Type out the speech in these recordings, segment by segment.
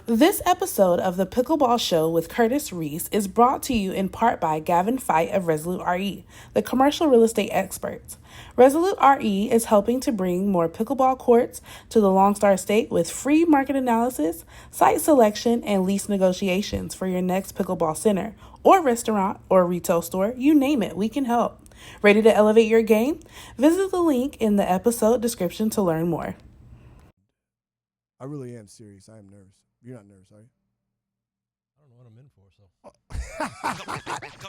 This episode of the Pickleball Show with Curtis Reese is brought to you in part by Gavin Fight of Resolute RE, the commercial real estate experts. Resolute RE is helping to bring more pickleball courts to the Lone Star State with free market analysis, site selection, and lease negotiations for your next pickleball center or restaurant or retail store. You name it, we can help. Ready to elevate your game? Visit the link in the episode description to learn more. I really am serious. I am nervous. You're not nervous, are you? I don't know what I'm in for, so.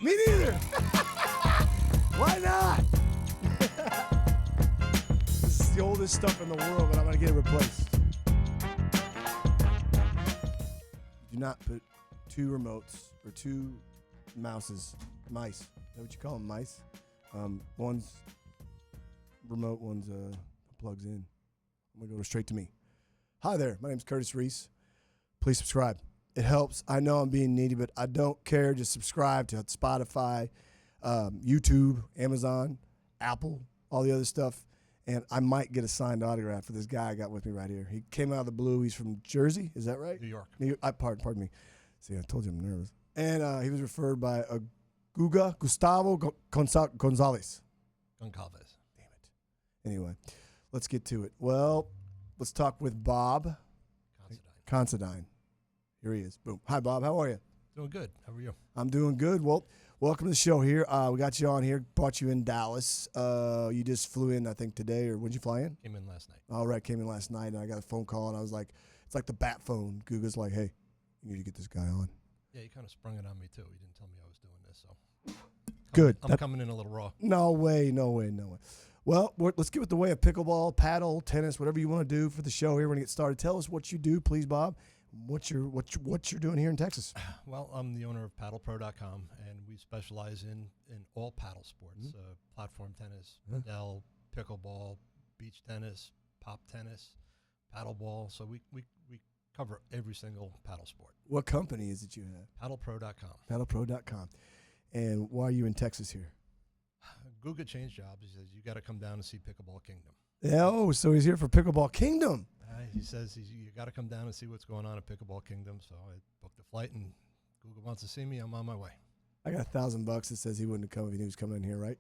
Me neither. Why not? This is the oldest stuff in the world, but I'm going to get it replaced. Do not put two remotes or two mice. Is that what you call them, mice? One's remote, one's plugs in. I'm going to go straight to me. Hi there. My name's Curtis Reese. Please subscribe. It helps. I know I'm being needy, but I don't care. Just subscribe to Spotify, YouTube, Amazon, Apple, all the other stuff. And I might get a signed autograph for this guy I got with me right here. He came out of the blue. He's from Jersey. Is that right? New York. Pardon me. See, I told you I'm nervous. And he was referred by Gustavo Gonzalez. Goncalves. Damn it. Anyway, let's get to it. Well, let's talk with Bob Considine. Here he is. Boom. Hi, Bob. How are you? Doing good. How are you? I'm doing good. Well, welcome to the show here. We got you on here. Brought you in Dallas. You just flew in, I think, today. Or when did you fly in? Came in last night. All right. Came in last night, and I got a phone call, and I was like, it's like the bat phone. Google's like, hey, you need to get this guy on. Yeah, you kind of sprung it on me, too. You didn't tell me I was doing this, so. Good. I'm coming in a little raw. No way. Well, let's get with the way of pickleball, paddle, tennis, whatever you want to do for the show here. We're going to get started. Tell us what you do, please, Bob. What you're doing here in Texas? Well, I'm the owner of paddleball.com, and we specialize in all paddle sports, platform tennis, padel, pickleball, beach tennis, pop tennis, paddleball. So we cover every single paddle sport. What company is it you have? Paddlepro.com. Paddlepro.com. And why are you in Texas here? Guga changed jobs. He says, you got to come down and see Pickleball Kingdom. Oh, so he's here for Pickleball Kingdom. He says you got to come down and see what's going on at Pickleball Kingdom. So I booked a flight, and Google wants to see me. I'm on my way. I got $1,000 that says he wouldn't have come if he knew he was coming in here, right?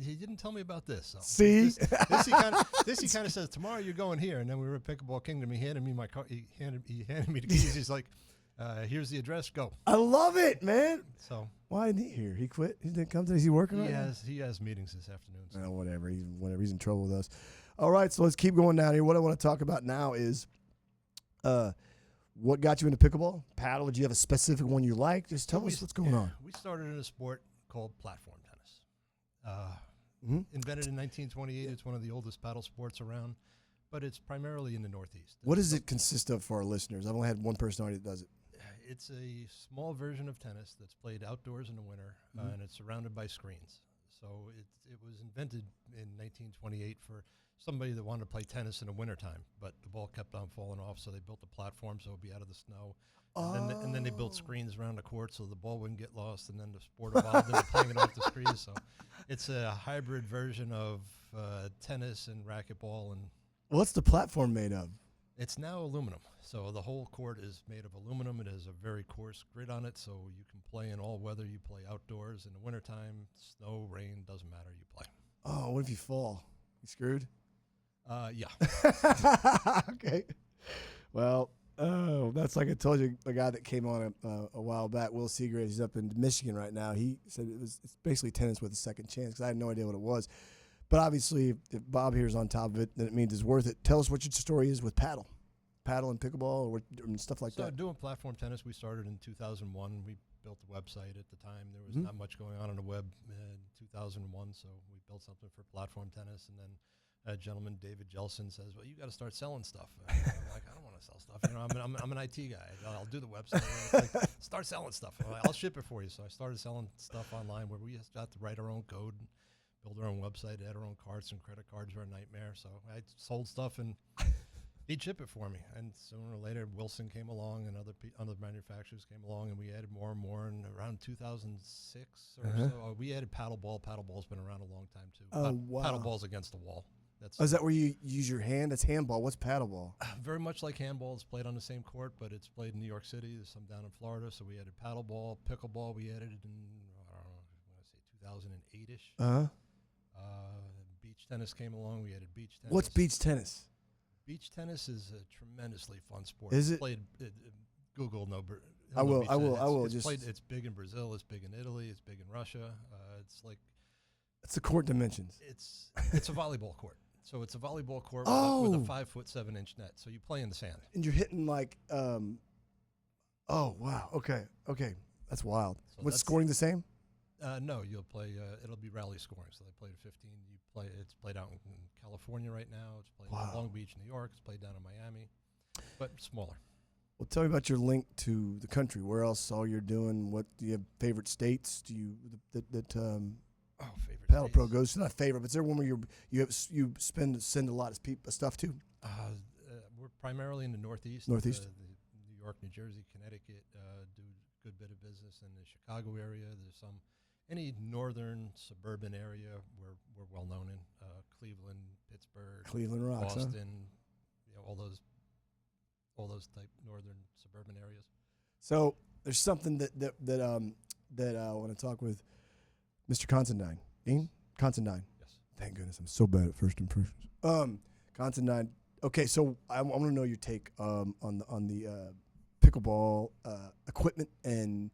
He didn't tell me about this. So. See, this he kind of says tomorrow you're going here, and then we were at Pickleball Kingdom. He handed me my car. He handed me the keys. He's like, here's the address. Go. I love it, man. So why isn't he here? He quit. He didn't come today. Is he working? He has meetings this afternoon. So. Whatever. He's in trouble with us. All right, so let's keep going down here. What I want to talk about now is what got you into pickleball? Paddle? Did you have a specific one you like? Just tell us what's going on. We started in a sport called platform tennis. Invented in 1928. It's one of the oldest paddle sports around, but it's primarily in the Northeast. What does it consist of for our listeners? I've only had one person already that does it. It's a small version of tennis that's played outdoors in the winter, and it's surrounded by screens. So it was invented in 1928 for somebody that wanted to play tennis in the wintertime, but the ball kept on falling off, so they built a platform so it would be out of the snow. And then they built screens around the court so the ball wouldn't get lost, and then the sport evolved into playing it off the screens. So it's a hybrid version of tennis and racquetball. And what's the platform made of? It's now aluminum. So the whole court is made of aluminum. It has a very coarse grid on it, so you can play in all weather. You play outdoors in the wintertime, snow, rain, doesn't matter, you play. Oh, what if you fall? You screwed? Yeah. Okay. Well, that's like I told you, a guy that came on a while back, Will Seagraves, he's up in Michigan right now. He said it's basically tennis with a second chance because I had no idea what it was. But obviously, if Bob here is on top of it, then it means it's worth it. Tell us what your story is with paddle and pickleball or stuff like that. So doing platform tennis, we started in 2001. We built a website at the time. There was not much going on the web in 2001, so we built something for platform tennis. And then a gentleman, David Jelson, says, well, you got to start selling stuff. I'm like, I don't want to sell stuff. I'm an IT guy. I'll do the website. Like, start selling stuff. I'll ship it for you. So I started selling stuff online where we just got to write our own code, build our own website, add our own cards, and credit cards were a nightmare. So I sold stuff, and he'd ship it for me. And sooner or later, Wilson came along, and other manufacturers came along, and we added more and more. And around 2006 or so, we added paddleball. Paddleball's been around a long time, too. Oh, wow. Paddleball's against the wall. That's Is that where you use your hand? That's handball. What's paddleball? very much like handball. It's played on the same court, but it's played in New York City. There's some down in Florida. So we added paddleball, pickleball. We added in, I don't know, I want to say 2008-ish. Uh-huh. Beach tennis came along. We added beach tennis. What's beach tennis? Beach tennis is a tremendously fun sport. Is It's it? played? Google no. I will. Beach I will. tennis. I will. It's Just. played. It's big in Brazil. It's big in Italy. It's big in Russia. It's like It's the court dimensions. it's a volleyball court. So it's a volleyball court with a 5'7" net. So you play in the sand. And you're hitting like. Oh wow. Okay. That's wild. So What's that's- scoring the same? No, you'll play. It'll be rally scoring. So they play to 15. You play. It's played out in California right now. It's played in Long Beach, New York. It's played down in Miami, but smaller. Well, tell me about your link to the country. Where else all you're doing? What do you have favorite states? Do you that Favorite Paddle Pro states? goes to? Not favorite, but is there one where you send a lot of stuff to? We're primarily in the Northeast. Northeast? The New York, New Jersey, Connecticut do a good bit of business in the Chicago area. There's any northern suburban area we're well known in. Cleveland, Pittsburgh, Cleveland rocks, huh? Boston, all those type northern suburban areas. So there's something that I want to talk with Mr. Considine. Considine. Yes. Thank goodness, I'm so bad at first impressions. Considine. Okay, so I want to know your take on the pickleball equipment and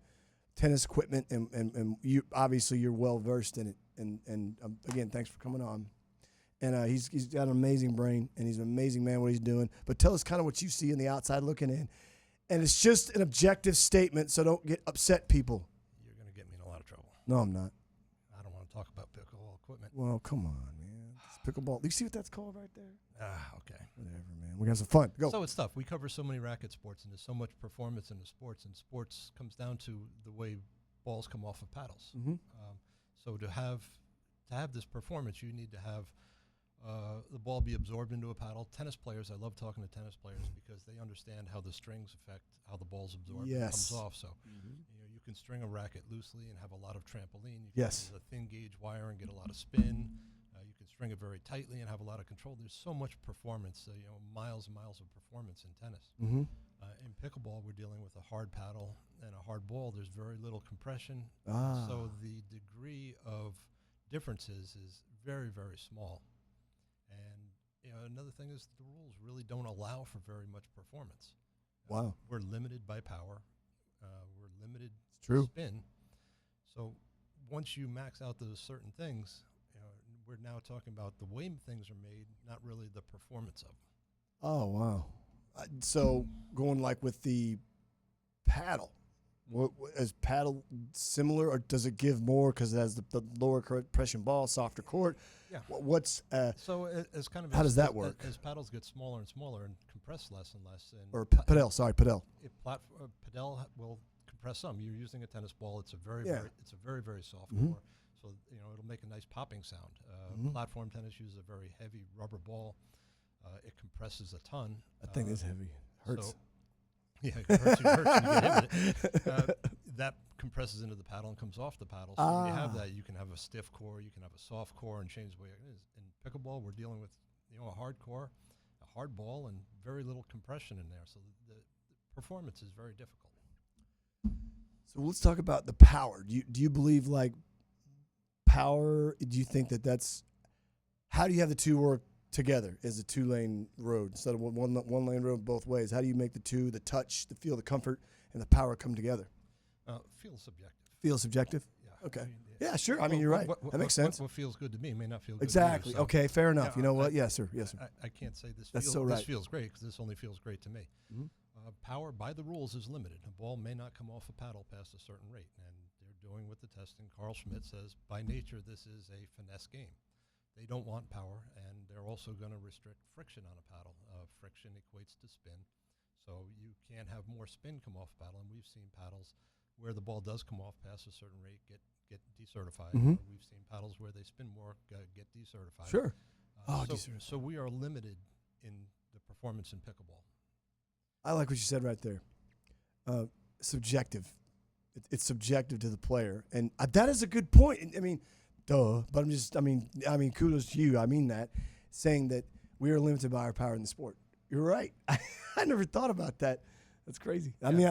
tennis equipment, and you obviously you're well versed in it. And again, thanks for coming on. And he's got an amazing brain, and he's an amazing man what he's doing. But tell us kind of what you see in the outside looking in. And it's just an objective statement, so don't get upset, people. You're going to get me in a lot of trouble. No, I'm not. I don't want to talk about pickleball equipment. Well, come on, man. It's pickleball. Do you see what that's called right there? Okay. Whatever, man. We're going to have some fun. Go. So it's tough. We cover so many racket sports, and there's so much performance in the sports, and sports comes down to the way balls come off of paddles. Mm-hmm. So to have this performance, you need to have the ball be absorbed into a paddle. Tennis players, I love talking to tennis players because they understand how the strings affect how the ball's absorbed and comes off. So you can string a racket loosely and have a lot of trampoline. You can use a thin gauge wire and get a lot of spin. You can string it very tightly and have a lot of control. There's so much performance, miles and miles of performance in tennis. Mm-hmm. In pickleball, we're dealing with a hard paddle and a hard ball. There's very little compression. So the degree of differences is very, very small. And another thing is the rules really don't allow for very much performance. Wow. We're limited by power. We're limited spin. So once you max out those certain things, we're now talking about the way things are made, not really the performance of them. Oh, wow. So going like with the paddle, is paddle similar, or does it give more because it has the lower compression ball, softer court? Yeah. What's so as kind of how does that work? As paddles get smaller and smaller and compress less and less, or Padel, sorry, Padel. Padel will compress some. You're using a tennis ball. It's a very very soft core, so it'll make a nice popping sound. Platform tennis uses a very heavy rubber ball. It compresses a ton. That thing is heavy. Hurts. So, yeah, it hurts you get hit with it. That compresses into the paddle and comes off the paddle. So when you have that, you can have a stiff core, you can have a soft core, and change the way it is. In pickleball, we're dealing with a hard core, a hard ball, and very little compression in there. So the performance is very difficult. So let's talk about the power. Do you believe like power? Do you think that's how do you have the two work together as a 2-lane road instead of one lane road both ways? How do you make the touch, the feel, the comfort, and the power come together? Feels subjective. Feels subjective? Yeah. Okay. Yeah, sure. I mean, you're right. That makes sense. What feels good to me may not feel good exactly. to you. So okay, fair enough. You know what? Yes, sir. Yes, sir. I can't say this feels great because this only feels great to me. Mm-hmm. Power by the rules is limited. A ball may not come off a paddle past a certain rate, and they're doing with the testing. Carl Schmidt says, by nature, this is a finesse game. They don't want power, and they're also going to restrict friction on a paddle. Friction equates to spin, so you can't have more spin come off a paddle, and we've seen paddles where the ball does come off past a certain rate get decertified. Mm-hmm. We've seen paddles where they spin more get decertified. Sure. So we are limited in the performance in pickleball. I like what you said right there. Subjective. It's subjective to the player, and that is a good point. I mean, duh. But kudos to you. I mean that. saying that we are limited by our power in the sport. You're right. I never thought about that. That's crazy. I mean,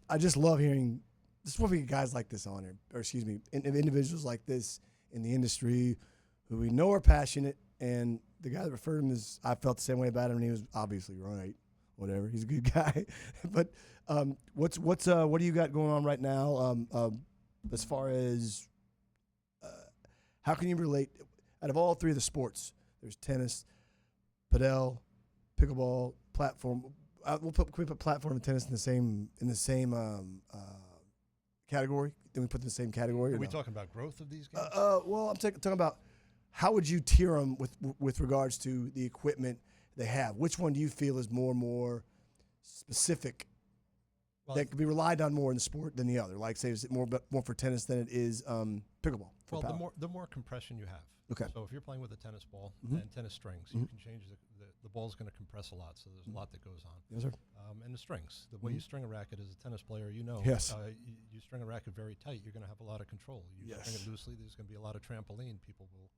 I just love hearing. Just want to get guys like this on here, or excuse me, individuals like this in the industry who we know are passionate. And the guy that referred him is, I felt the same way about him, and he was obviously right. Whatever, he's a good guy. But what do you got going on right now? As far as how can you relate out of all three of the sports? There's tennis, padel, pickleball, platform. Can we put platform and tennis in the same category? Then we put in the same category. Are we talking about growth of these games? Well, I'm talking about how would you tier them with regards to the equipment they have? Which one do you feel is more specific, that could be relied on more in the sport than the other? Like, say, is it more for tennis than it is pickleball? Well, the more compression you have. Okay. So if you're playing with a tennis ball and tennis strings, you can change the ball's going to compress a lot. So there's a lot that goes on. Yes, sir. And the strings, the way you string a racket as a tennis player, Yes. You string a racket very tight, you're going to have a lot of control. You string it loosely, there's going to be a lot of trampoline. People will,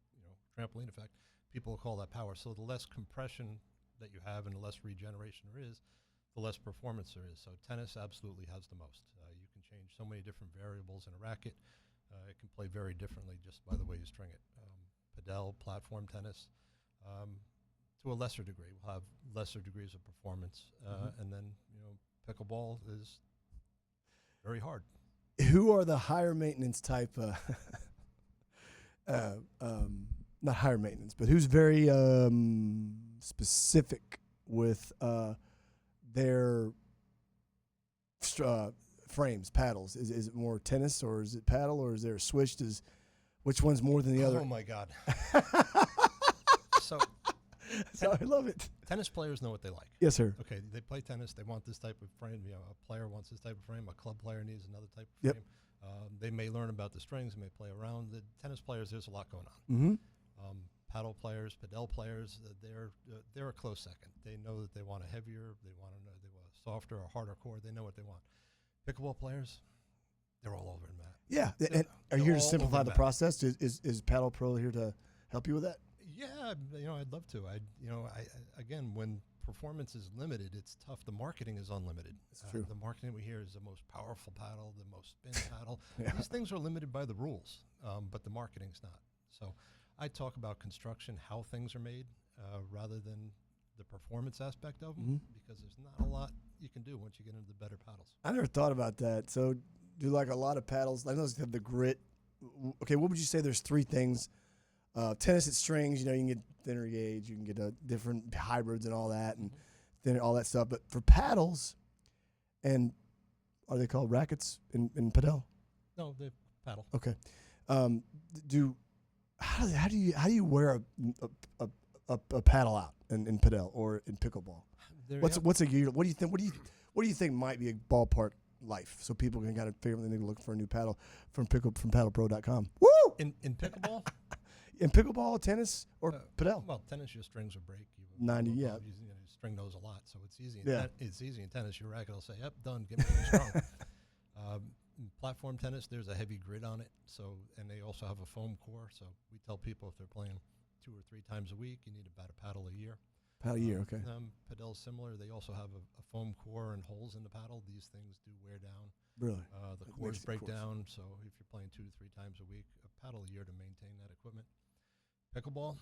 trampoline effect. People will call that power. So the less compression that you have and the less regeneration there is, the less performance there is. So tennis absolutely has the most. You can change so many different variables in a racket. It can play very differently just by the way you string it. Padel, platform tennis, to a lesser degree, will have lesser degrees of performance. And then, pickleball is very hard. Who are the higher maintenance type? Not higher maintenance, but who's very specific with their frames, paddles? Is it more tennis, or is it paddle, or is there a switch? Which one's more than the other? Oh my God! So I love it. Tennis players know what they like. Yes, sir. Okay, they play tennis. They want this type of frame. A player wants this type of frame. A club player needs another type of frame. They may learn about the strings. May play around. The tennis players, there's a lot going on. Paddle players, padel players, they're a close second. They know that they want a heavier. They want a softer or harder core. They know what they want. Pickleball players, they're all over the map. Yeah, and are you here to simplify the process? Is Paddle Pro here to help you with that? Yeah, I'd love to. Again, when performance is limited, it's tough. The marketing is unlimited. That's true. The marketing we hear is the most powerful paddle, the most spin paddle. These things are limited by the rules, but the marketing's not. So I talk about construction, how things are made, rather than the performance aspect of them, because there's not a lot you can do once you get into the better paddles. I never thought about that. So do like a lot of paddles. I know they have the grit. Okay, what would you say there's three things? Tennis, it's strings. You can get thinner gauge. You can get different hybrids and all that, and thinner, all that stuff. But for paddles, and are they called rackets in padel? No, they paddle. Okay. How do you wear a paddle out in padel or in pickleball? What's a year? What do you think? What do you think might be a ballpark life, so people can kind of figure when they look for a new paddle from paddlepro.com. Woo! In pickleball. In pickleball, tennis, or padel? Well, tennis, your strings will break. 90, yeah. You string those a lot, so it's easy. It's easy in tennis. Your racket will say, "Yep, done. Get me strong." Platform tennis, there's a heavy grid on it, and they also have a foam core. So we tell people if they're playing 2 or 3 times a week, you need about a paddle a year. Paddle a year, okay. Padel's similar. They also have a foam core and holes in the paddle. These things do wear down. Really? The cores break down, so if you're playing 2 to 3 times a week, a paddle a year to maintain that equipment. Pickleball,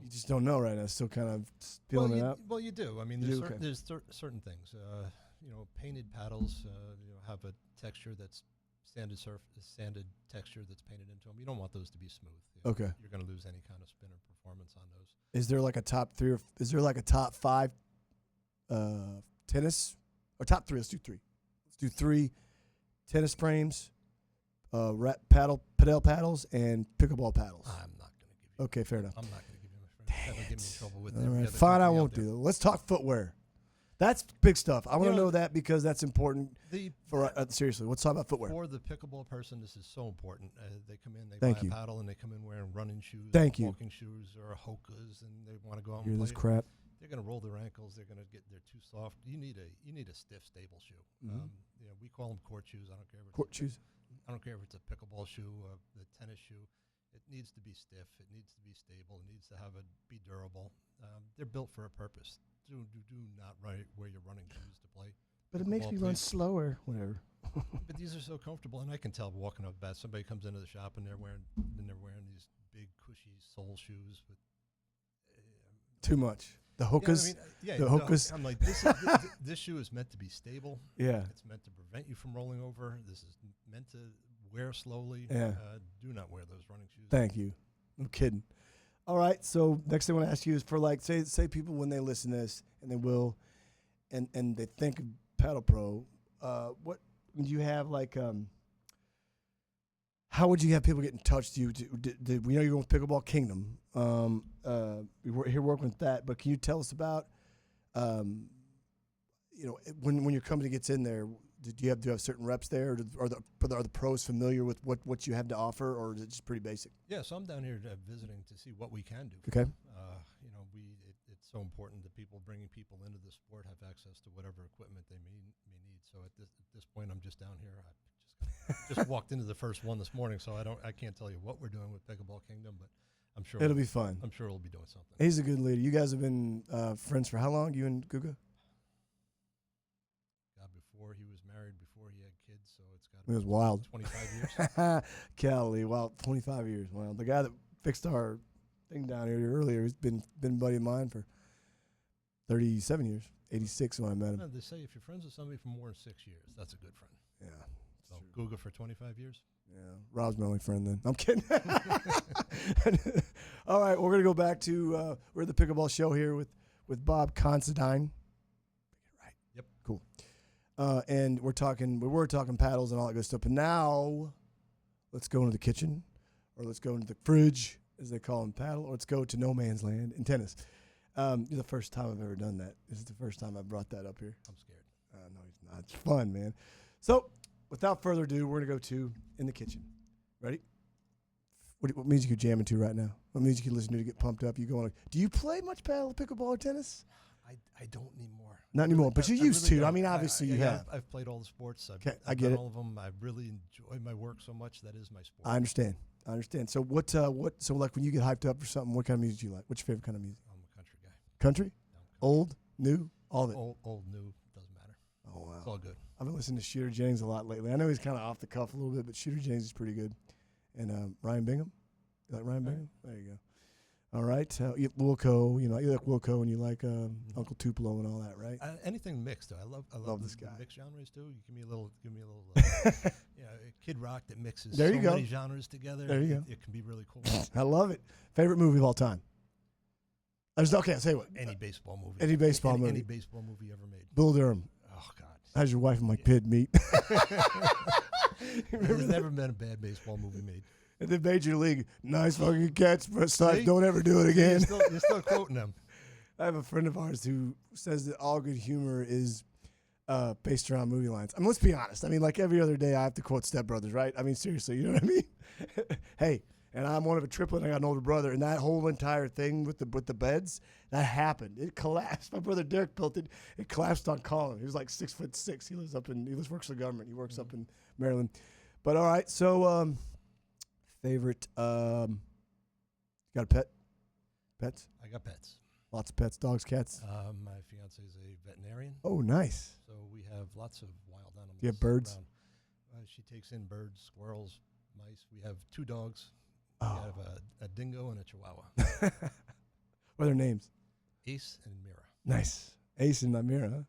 you just don't know right now. Still kind of feeling it out. Well, you do. I mean, there's certain things. Painted paddles, have a texture that's sanded texture that's painted into them. You don't want those to be smooth. Okay. You're going to lose any kind of spin or performance on those. Is there like a top 3 or is there like a top 5 tennis or top 3? Let's do 3. Let's do 3 tennis frames, padel paddles, and pickleball paddles. I'm not going to give you. Okay, fair enough. I'm not going to give you my friend. That'll get me in trouble with All right, fine. I won't do that. Let's talk footwear. That's big stuff. I want to know that because that's important. Seriously, let's talk about footwear. For the pickleball person, this is so important. They come in, they buy a paddle, and they come in wearing running shoes, walking shoes, or hokas, and they want to go out and play. This crap. They're going to roll their ankles. They're too soft. You need a stiff, stable shoe. We call them court shoes. I don't care if court shoes. I don't care if it's a pickleball shoe, the tennis shoe. It needs to be stiff. It needs to be stable. It needs to be durable. They're built for a purpose. Do not wear your running shoes to play. But it makes me run slower, whatever. But these are so comfortable, and I can tell walking up bat. Somebody comes into the shop and they're wearing these big cushy sole shoes with too much. The hookahs. The hookahs. I'm like, this shoe is meant to be stable. Yeah. It's meant to prevent you from rolling over. This is meant to wear slowly. Yeah. Do not wear those running shoes. Thank you. No kidding. All right. So next thing I want to ask you is for like say people when they listen to this and they will, and they think of Paddle Pro, what would you have like? How would you have people get in touch with you? We know you're going with Pickleball Kingdom. We're here working with that, but can you tell us about, when your company gets in there, do you have certain reps there, or are the pros familiar with what you have to offer, or is it just pretty basic? Yeah, so I'm down here visiting to see what we can do. Okay. It's so important that bringing people into the sport have access to whatever equipment they may need. So at this point, I'm just down here. I just walked into the first one this morning, so I can't tell you what we're doing with Pickleball Kingdom, but I'm sure it'll be fun. I'm sure we'll be doing something. He's a good leader. You guys have been friends for how long? You and Guga? God, before he was married, before he had kids, so it's got. It was wild. 25 years. Kelly, wow, 25 years. Wow, the guy that fixed our thing down here earlier, he's been a buddy of mine for 37 years. 86 when I met him. They say if you're friends with somebody for more than 6 years, that's a good friend. Yeah. So Guga for 25 years? Yeah. Rob's my only friend then. I'm kidding. All right, we're going to go back to, we're at the Pickleball Show here with Bob Considine. Right. Yep. Cool. And we were talking paddles and all that good stuff. But now let's go into the kitchen, or let's go into the fridge, as they call in paddle, or let's go to no man's land in tennis. You're the first time I've ever done that. This is the first time I've brought that up here. I'm scared. No, he's not. It's fun, man. So, without further ado, we're going to go to in the kitchen. Ready? What music you jamming to right now? What music you listen to get pumped up? You going? Do you play much paddle, pickleball, or tennis? I don't anymore. Not anymore, but you used to. I mean, obviously you have. I've played all the sports. I get it. All of them. I really enjoy my work so much. That is my sport. I understand. So So like when you get hyped up for something, what kind of music do you like? What's your favorite kind of music? I'm a country guy. Country? No, Old, new, all of it. Old, new, doesn't matter. Oh wow. It's all good. I've been listening to Shooter Jennings a lot lately. I know he's kind of off the cuff a little bit, but Shooter Jennings is pretty good. And Ryan Bingham. You like Ryan Bingham? There you go. All right. Wilco, you like Wilco and you like Uncle Tupelo and all that, right? Anything mixed, though. I love this guy. Mixed genres too. You give me a little Kid Rock that mixes many genres together. There you go. It can be really cool. I love it. Favorite movie of all time? I'll say what. Any baseball movie. Any baseball movie. Any baseball movie ever made. Bull Durham. Oh God. How's your wife and my kid meet? There's never been a bad baseball movie made. And then Major League, nice fucking catch, but don't ever do it again. You're still quoting them. I have a friend of ours who says that all good humor is based around movie lines. I mean, let's be honest. I mean, like every other day I have to quote Step Brothers, right? I mean, seriously, you know what I mean? Hey, and I'm one of a triplet, and I got an older brother, and that whole entire thing with the beds, that happened. It collapsed. My brother Derek built it. It collapsed on Colin. He was like 6'6". He works for the government. He works up in Maryland. But all right, so favorite, got a pet? Pets? I got pets. Lots of pets, dogs, cats. My fiance is a veterinarian. Oh, nice. So we have lots of wild animals. Do you have birds? Around. She takes in birds, squirrels, mice. We have 2 dogs. Oh. We have a dingo and a chihuahua. What are their names? Ace and Mira. Nice. Ace and Mira,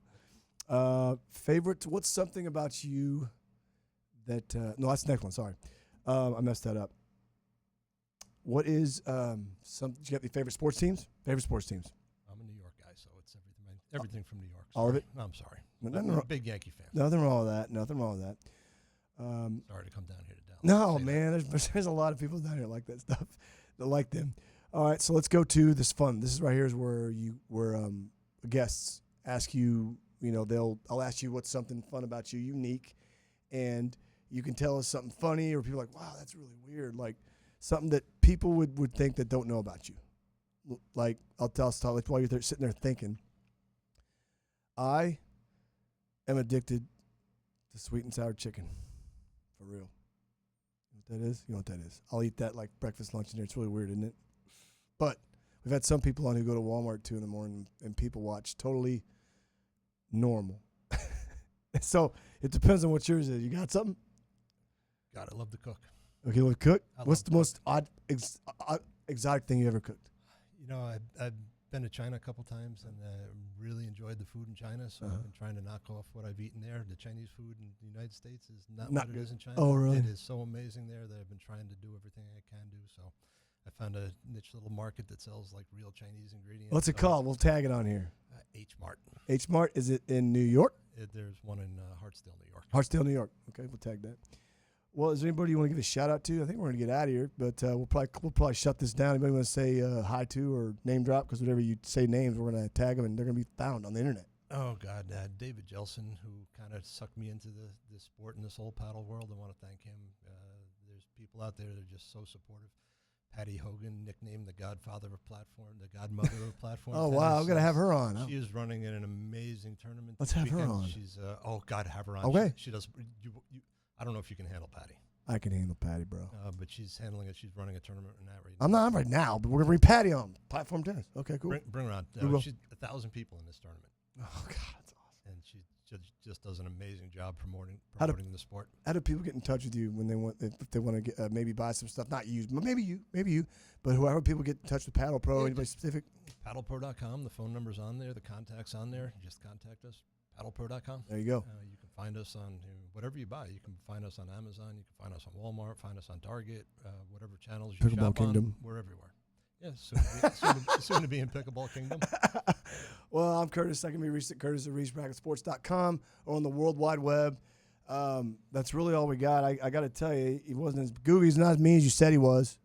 huh? Favorite, what's something about you that, no, that's the next one, sorry. I messed that up. What is do you have any favorite sports teams? Favorite sports teams? I'm a New York guy, so it's everything from New York. Sorry. All of it? No, I'm sorry. I'm a big Yankee fan. Nothing wrong with that. Sorry to come down here to Dallas. No, man, there's a lot of people down here like that stuff. That like them. All right, so let's go to this fun. This is right here is where guests ask you. I'll ask you what's something fun about you, unique, and you can tell us something funny, or people are like, wow, that's really weird, like something that people would think that don't know about you. Like I'll start like while you're sitting there thinking. I am addicted to sweet and sour chicken. For real. You know what that is? You know what that is? I'll eat that like breakfast, lunch, and dinner. It's really weird, isn't it? But we've had some people on who go to Walmart 2 in the morning and people watch. Totally normal. So it depends on what yours is. You got something? God, I love to cook. Okay, you want to cook? I What's love the to most odd, exotic thing you ever cooked? You know, I've been to China a couple times and really enjoyed the food in China. So I've been trying to knock off what I've eaten there. The Chinese food in the United States is not what good. it is in China. Oh, really? It is so amazing there that I've been trying to do everything I can do. So I found a niche little market that sells like real Chinese ingredients. What's it called? We'll tag it on here. H Mart. H Mart. Is it in New York? There's one in Hartsdale, New York. Hartsdale, New York. Okay, we'll tag that. Well, is there anybody you want to give a shout out to? I think we're going to get out of here, but we'll probably shut this down. Anybody want to say hi to or name drop? Because whenever you say names, we're going to tag them, and they're going to be found on the internet. Oh, God. David Jelson, who kind of sucked me into the sport and this whole paddle world. I want to thank him. There's people out there that are just so supportive. Patty Hogan, nicknamed the Godfather of platform, the Godmother of platform. Oh, wow. I'm going to have her on. She is running in an amazing tournament. Let's have her on. She's, God, have her on. Okay. She does. I don't know if you can handle Patty. I can handle Patty, bro. But she's handling it. She's running a tournament in that right I'm now. not right now, but we're going to bring Patty on. Platform tennis. Okay, cool. Bring her on. We will. She's 1,000 people in this tournament. Oh, God, that's awesome. And she just does an amazing job promoting the sport. How do people get in touch with you when they want, if they want to get, maybe buy some stuff? Not you, but maybe you, but whoever people get in touch with Paddle Pro, anybody specific? Paddlepro.com. The phone number's on there. The contact's on there. Just contact us. Paddlepro.com. There you go. You can find us on whatever you buy. You can find us on Amazon. You can find us on Walmart. Find us on Target. Whatever channels you Pickleball shop Kingdom. on. We're everywhere. Yeah, soon to be in Pickleball Kingdom. Well, I'm Curtis. I can be reached at curtis@reachbracketsports.com or on the World Wide Web. That's really all we got. I got to tell you, he wasn't as goofy, he's not as mean as you said he was.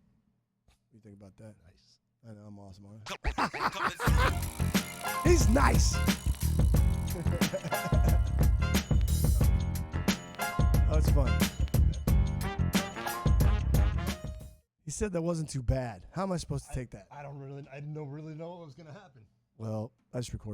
What do you think about that? Nice. I know, I'm awesome, aren't I? He's nice. Oh, it's fun. He said that wasn't too bad. How am I supposed to take that? I didn't really know what was going to happen. Well, I just recorded.